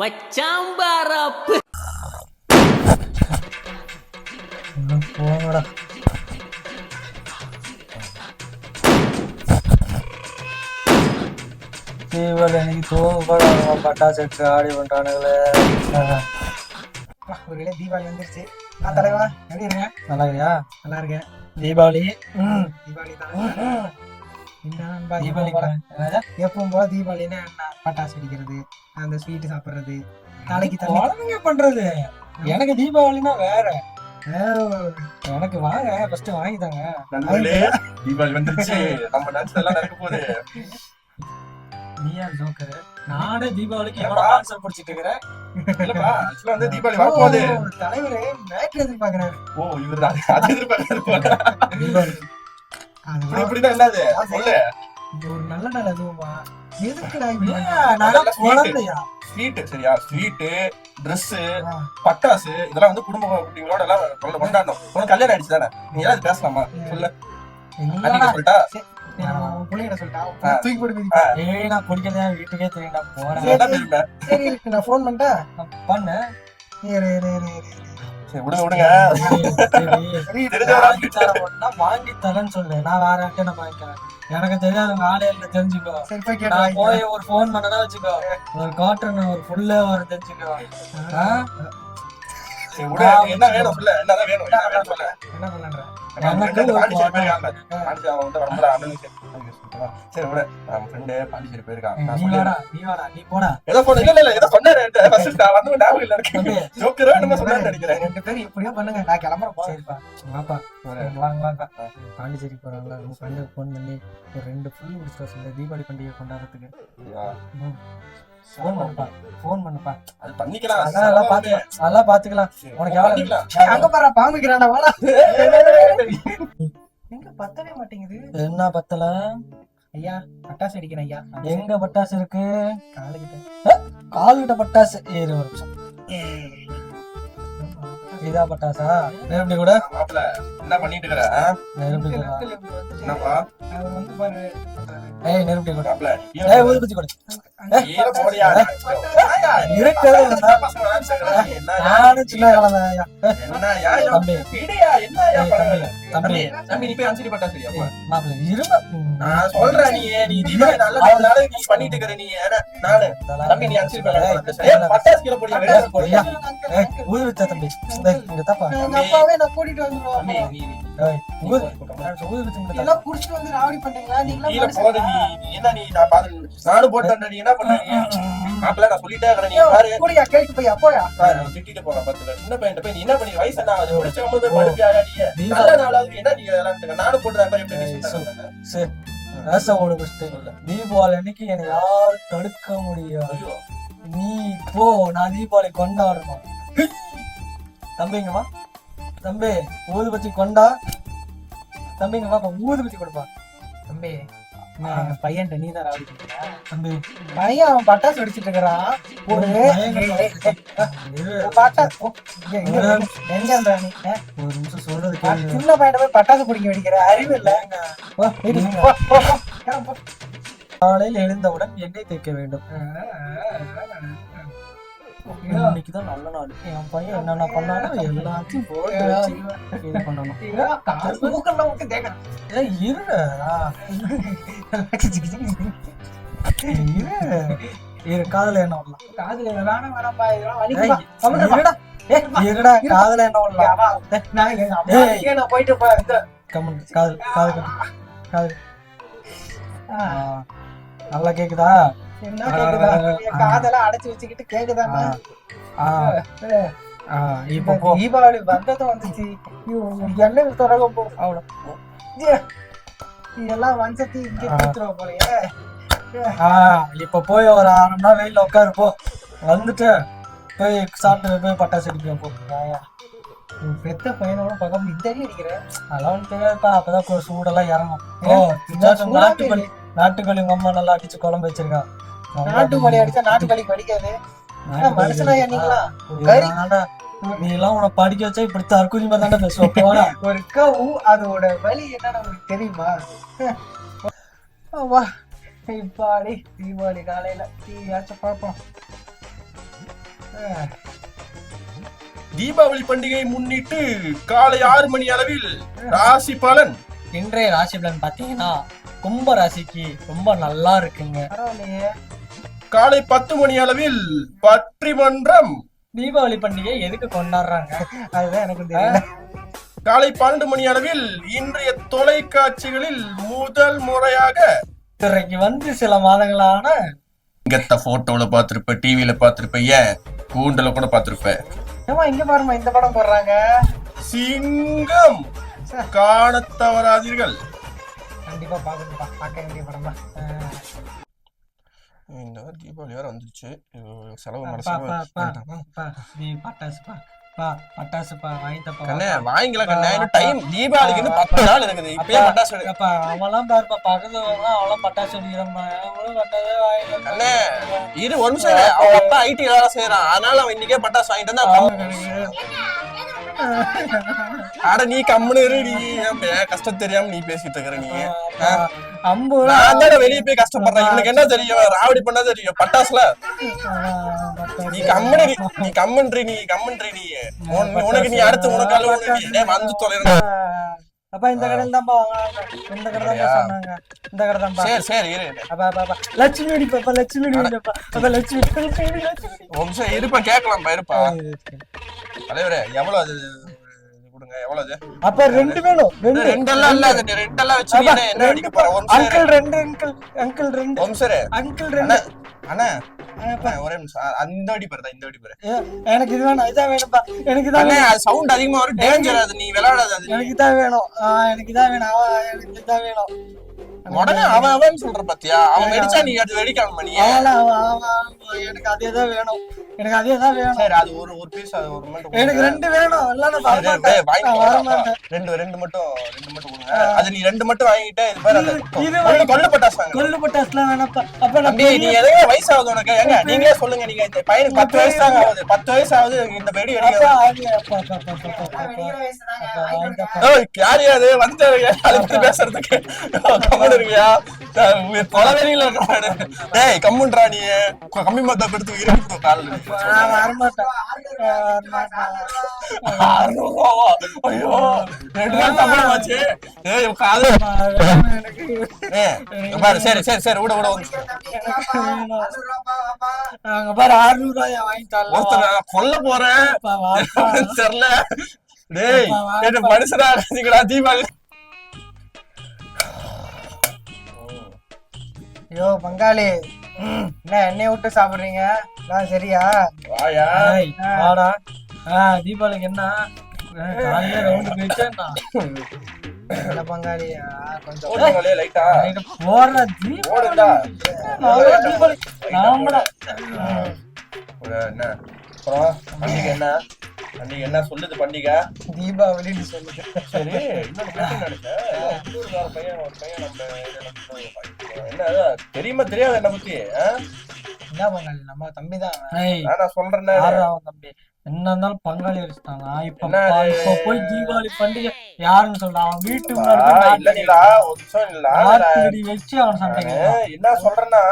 மச்சாம்பாரப்பு போங்கடா. தீபாவளி அன்னைக்கு தூங்கக்கூட பட்டாசு எடுத்து ஆடி பண்றானுங்களே. ஒரு தீபாவளி வந்துருச்சு. தலைவா எப்படி இருங்க? நல்லா இருக்கியா? நல்லா இருக்கேன். தீபாவளி தீபாவளி தான். தீபாவளி எப்பவும் போல தீபாவளின்னா என்ன, பட்டாசு வெடிக்கிறது, அந்த ஸ்வீட்டு சாப்பிட்றது, தலைக்கு தண்ணி குழந்தைங்க பண்றது. எனக்கு தீபாவளினா வேற எனக்கு வாங்க ஃபர்ஸ்ட் வாங்கி தாங்க. தீபாவளி வந்துருச்சு, நம்ம டான்ஸ் எல்லாம் நடக்க போகுது. நீயா ஜோக்கரு? நானே தீபாவளிக்கு எவ்வளவு டான்ஸ் பிடிச்சிட்டு இருக்கிறேன். இல்லப்பா, ஆக்சுவலா வந்து தீபாவளி வரப்போகுது. தலைவரே மேட்ச் எதிர்பார்க்கிறாரு. ஓ, இவர்தான் அது எதிர்பார்க்கறாரு. தீபாவளி இப்படிதான் என்னது சொல்லு. இது ஒரு நல்ல நாள் அதுவுமா? எதுக்குடா குழந்தையா? ஸ்வீட் சரியா, ஸ்வீட்டு, ட்ரெஸ், பட்டாசு இதெல்லாம் வந்து குடும்ப குட்டிங்களோட எல்லாம் கொண்டாடணும். உனக்கு கல்யாணம் ஆயிடுச்சு தானே, நீ ஏதாவது பேசலாமா சொல்லு. அன்னைக்கு சொல்லிட்டா பிள்ளைகிட்ட சொல்லிட்டா தூக்கி போட்டு நான் குடிக்கிறதா வீட்டுக்கே தெரியும். நான் போறேன். சரி, நான் போன் பண்ணிட்டேன். பண்ணு. விடுங்க வாங்கி தரேன்னு சொல்லு. நான் வேற நான் வாங்கிக்கிறேன். எனக்கு தெரியாத ஆலையில தெரிஞ்சுக்கோ. நான் போய் ஒரு போன் பண்ணதான் வச்சுக்கோ, ஒரு காட்டன் ஒரு ஃபுல்லா ஒரு தெரிஞ்சுக்கோ. என்ன வேணும் சொல்ல, என்னதான் வேணும், என்ன பண்ணன்ற? சரி விட, நம்ம ஃப்ரெண்டு பாண்டிச்சேரி போயிருக்கான். நீ போடா. ஏதோ சொன்னாரு, நினைக்கிறேன். ரெண்டு பேரும் இப்படியா பண்ணுங்க, நான் கிளம்புறேன். சரிப்பா, வாப்பா வாங்க. பாண்டிச்சேரி போறாங்களா? உங்க ஃப்ரெண்டுக்கு ஃபோன் பண்ணி ஒரு 2 ஃபுல் முடிச்சுட்டு சொல்லு, தீபாவளி பண்டிகை கொண்டாடுறதுக்கு. ஃபோன் பண்ணுப்பா. அது பண்ணிக்கலாம், அதெல்லாம் பாத்துக்கலாம். உனக்கு எவ்வளவு அங்க பாரு, பாம்புக்கிறான வாடா. எங்க பத்தவே மாட்டேங்குது. என்ன பத்தல? ஐயா பட்டாசு அடிக்கிறேன் ஐயா. எங்க பட்டாசு இருக்கு? காலுகிட்ட பட்டாசு. ஏறு ஒரு நிமிஷம். இதா பட்டாசா? நெருப்பி கூட என்ன பண்ணிட்டு இருக்கிற? என்னப்பா அவர் வந்து பாரு. நெருப்பி கூட ஊதுபத்தி கூட நானும் சின்ன ஊதுபத்தா தம்பி. கூட்டிட்டு வந்துருவோம். குடிச்சிட்டு வந்து ராவடி பண்றீங்களா நீங்களா? நானும் போட்டேன். நீ என்ன பண்ணுறீங்க? மாப்பிள்ள நான் சொல்லிட்டே இருக்கிறேன். நீ பாரு கூடியா கேட்டு போய் அப்போயா திட்டிட்டு போறேன். பத்துல சின்ன பையன் போய் நீ என்ன பண்ணி வயசு என்ன ஆகுது? முடிச்சவங்க போய் படிப்பியா? நீ நல்ல நாளாவது என்ன நீ நானும் போட்டுதான் தீபாவளி அன்னைக்கு என்னை யாரும் தடுக்க முடியாது. நீ போ, நான் தீபாவளி கொண்டாடணும். தம்பிங்கம்மா, தம்பி ஊதுபத்தி கொண்டா. தம்பிங்கம்மா ஊதுபத்தி கொடுப்பா. தம்பி பையன் நீ தான் ராவடி பண்றியா? தம்பி பையன் அவன் பட்டாசு வெடிச்சிட்டு இருக்கிறான். ஒரு நிமிஷம் சொல்றது சின்ன பையன் போய் பட்டாசு பிடிக்க வெடிக்கிற அறிவு இல்ல. காலையில் எழுந்தவுடன் எண்ணெய் தேய்க்க வேண்டும். இன்னைக்குதான் நல்ல நாள். என் பையன் என்னென்ன பண்ணாலும் எல்லாத்தையும் போட்டு பண்ணணும். இரு காதல என்ன வரலாம்? காதுல வேணாம் வேணாம்பா, இருடா காதல என்ன வரலாம்? நான் போயிட்டு காதல் காதல் காதல் நல்லா கேக்குதா? என்ன கேக்குதா? காதெல்லாம் அடைச்சு வச்சுக்கிட்டு கேக்குதாமா? இப்ப தீபாவளி வந்ததும் வந்துச்சு. என்ன தொடங்க போ அவ்வளவு இதெல்லாம் வஞ்சத்தி இங்க கொடுத்துருவோம் போலயே. இப்ப போய் ஒரு 1/2 மணி நேரம் வெயில உட்காரு போ. வந்துட்டு போய் சாப்பிட்டு போய் பட்டாசு அடிக்க போ. பெத்த பையனோட பக்கம் இந்த அடி அடிக்கிறேன். அதெல்லாம் ஒன்றும் தெரியாதுப்பா. அப்பதான் சூடெல்லாம் இறங்கும். நாட்டுக்கோழி உங்க அம்மா நல்லா அடிச்சு குழம்பு வச்சிருக்கா. நாட்டுக்கோழி அடிச்சா நாட்டுக்கோழி படிக்காது. மனுஷனா நீங்களா? நீ எல்லாம் உன படிக்க வச்சா இப்படி தற்கொலை மாதிரி தானே பேசுவோம். ஒரு கவு அதோட வலி என்னன்னு உங்களுக்கு தெரியுமா? இப்பாடி தீபாவளி காலையில டீயாச்சும் பார்ப்போம். தீபாவளி பண்டிகை முன்னிட்டு காலை 6 மணி அளவில் ராசி பலன். இன்றைய ராசி பலன் பாத்தீங்கன்னா கும்ப ராசிக்கு ரொம்ப நல்லா இருக்குங்க. பரவாயில்லையே. காலை 10 மணி அளவில் பட்டிமன்றம். தீபாவளி பண்டிகை எதுக்கு கொண்டாடுறாங்க அதுதான் எனக்கு தெரியல. காலை 12 மணி அளவில் இன்றைய தொலைக்காட்சிகளில் முதல் முறையாக திரைக்கு வந்து சில மாதங்களான இங்கத்த போட்டோல பாத்திருப்ப, டிவில பாத்திருப்ப, ஏன் கூண்டல கூட பாத்திருப்ப. ஏமா இங்க பாருமா இந்த படம் போடுறாங்க. சிங்கம் காண தவறாதீர்கள். கண்டிப்பா பாக்கணும்பா, பார்க்க வேண்டிய படம் தான். இந்த தீபாவளி வேற வந்துருச்சு. செலவு பட்டாசுப்பா வாங்கிட்டப்பா. வாங்கிக்கலாம் கண்ணே, டைம் தீபாவளிக்கு இன்னும் 10 நாள் இருக்குது. இப்பயே பட்டாசு அவெல்லாம் பாருப்பா, பக்கத்துல அவெல்லாம் பட்டாசு வெடிக்கிறான். அவங்களும் பட்டாசே வாங்கல கண்ணே. இரு ஒரு நிமிஷம், அவன் அப்பா ஐடி வேலை செய்யறான், அதனால அவன் இன்னைக்கே பட்டாசு வாங்கிட்டு வந்தா. அட நீ கம்முனு இரு, நீ கஷ்டம் தெரியாம நீ பேசிட்டு இருக்கிற. நீ வெளியே போய் கஷ்டப்படுறேன், எனக்கு என்ன தெரியும், ராவடி பண்ணா தெரியும் பட்டாசுல. நீ கம்மன்றி உனக்கு நீ அடுத்து உனக்கால வந்து தொலைற. அப்பா இந்த கடையில தான் வாங்குறாங்க, இந்த கடை தான் சொன்னாங்க, இந்த கடை தான். சரி சரி இரு. அப்பா லட்சுமி வெடி பாப்பா, லட்சுமி வெடி பாப்பா, அப்பா லட்சுமி நிமிஷம் இருப்பா, கேட்கலாம்ப்பா இருப்பா. தலைவரே எவ்வளவு அது கொடுங்க, எவ்வளவு அது? அப்ப 2 வேணும். ரெண்டெல்லாம் இல்ல, அது ரெண்டெல்லாம் வச்சு என்ன அடிக்க போற? அங்கிள் 2 அங்கிள் 2 ஒம்சரே அங்கிள் 2 அண்ணா ஒரே நிமிஷம். அந்த அடி பாரு, இந்த அடி பாரு. எனக்கு இது வேணும், இதான் வேணும்பா. எனக்கு இதான் வேணும். அது சவுண்ட் அதிகமா வரும், டேஞ்சர். அது நீ விளையாடாத. அது எனக்கு இதான் வேணும், எனக்கு இதான் வேணும், எனக்கு இதான் வேணும். உடனே அவன் சொல்ற பாத்தியா, அவன் வெடிச்சா நீ அது வெடிக்காம நீ. எனக்கு அதே தான் வேணும், எனக்கு அதே தான் வேணும். சரி அது ஒரு பீஸ், அது ஒரு மட்டும் எனக்கு 2 வேணும். இல்ல நான் வர மாட்டேன். ரெண்டு மட்டும் கொடுங்க. அது நீ 2 மட்டும் வாங்கிட்டே இது பாரு. அது கொள்ளு பட்டாசு வாங்க. கொள்ளு பட்டாசுலாம் வேணாப்பா. அப்ப நான் நீ எதோ வயசு ஆகுது உனக்கு. ஏங்க நீங்களே சொல்லுங்க, நீங்க இந்த பையனுக்கு 10 வயசு தான் ஆகுது. 10 வயசு ஆகுது, இந்த வெடி வெடிக்க. யார் யாரு வந்தாருங்க அதுக்கு பேசுறதுக்கு? கம்முனு இருக்கியா? தொலைவெளியில இருக்கானு. டேய் கம்முன்றா நீ. கம்மி மத்தா எடுத்து இருக்கு கால்ல. நான் வர மாட்டேன். ஐயோ 2 நாள் தமிழாச்சு. ஏய் காது பாரு. சரி சரி சரி விட விட வந்து அங்க பாரு 600 ரூபாய் வாங்கி தரல. ஒருத்தர் கொல்ல போறேன் தெரியல. டேய் என்ன மனுஷனா நீங்கடா தீபாவளி. ஐயோ பங்காளி, என்ன எண்ணெய் விட்டு சாப்பிடுறீங்க? நான் சரியா? வாயா வாடா. தீபாவளிக்கு என்ன காலையில ரவுண்டு போயிட்டேன்னா என்ன பங்காளி கொஞ்சம் ஓடுங்களே லைட்டா போடுற தீபாவளி. நாமடா என்ன அப்புறம் பண்டிகை என்ன? பண்டிகை என்ன சொல்லுது? பண்டிகை தீபாவளின்னு சொல்லுது. சரி இன்னொரு மீட்டிங் நடக்குது. ஒரு பையன் நம்ம என்ன தெரியுமா தெரியாது என்ன பத்தி? என்ன பங்காளி, நம்ம தம்பி தான். நான் சொல்றேன் தம்பி, என்ன இருந்தாலும் பங்காளி வச்சுட்டானா? இப்ப போய் தீபாவளி பண்டிகை யாருன்னு சொல்ல? அவன் வீட்டு வச்சு அவன் சண்டை. என்ன சொல்றேன்னா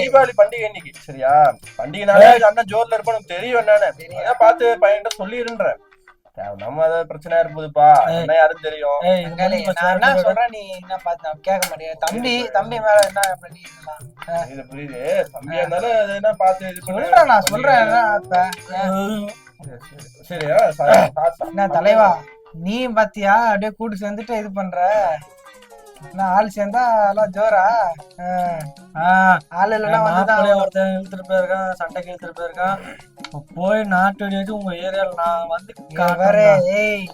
தீபாவளி பண்டிகை இன்னைக்கு சரியா? பண்டிகைனாலே அண்ணன் ஜோர்ல இருப்பான்னு தெரியும். என்னன்னு பார்த்து பையன்கிட்ட சொல்லிடுன்றேன். நம்ம அதாவது பிரச்சனையா இருப்பதுப்பா, என்ன யாரும் தெரியும். நான் என்ன சொல்றேன், நீ என்ன பார்த்து கேட்க மாட்டேன். தம்பி மேல என்ன பண்ணிக்கலாம்? இது புரியுது. தம்பியா இருந்தாலும் அது என்ன பார்த்து இது சொல்றேன். நான் சொல்றேன். சரியா என்ன தலைவா, நீ பாத்தியா அப்படியே கூட்டு சேர்ந்துட்டு இது பண்ற. நான் ஆள் சேர்ந்தா எல்லாம் ஜோரா. ஆள் இல்லைன்னா ஒருத்தன் இழுத்துட்டு போயிருக்கான், சண்டைக்கு இழுத்துட்டு போயிருக்கான். போய் நாட்டு வெடி வச்சு உங்க ஏரியால நான் வந்து ஏய்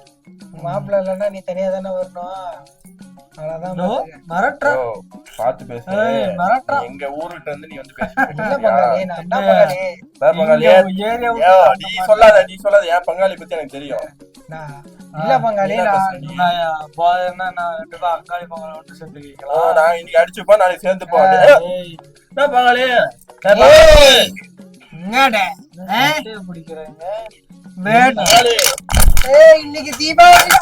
மாப்பிள்ள இல்லைன்னா நீ தனியா தானே வரணும். பாத்து பேசு. எங்க ஊருகிட்ட இருந்து நீ வந்து பேச. நீ சொல்லாத என் பங்காளி பத்தி எனக்கு தெரியும். இல்ல பங்காளி, அங்காளி பங்காளி ஒன்று சேர்ந்துக்கலாம். நான் இன்னைக்கு அடிச்சுப்பா, நாளைக்கு சேர்ந்து போவாங்க பங்காளி. பிடிக்கிறேங்க இன்னைக்கு தீபாவளி.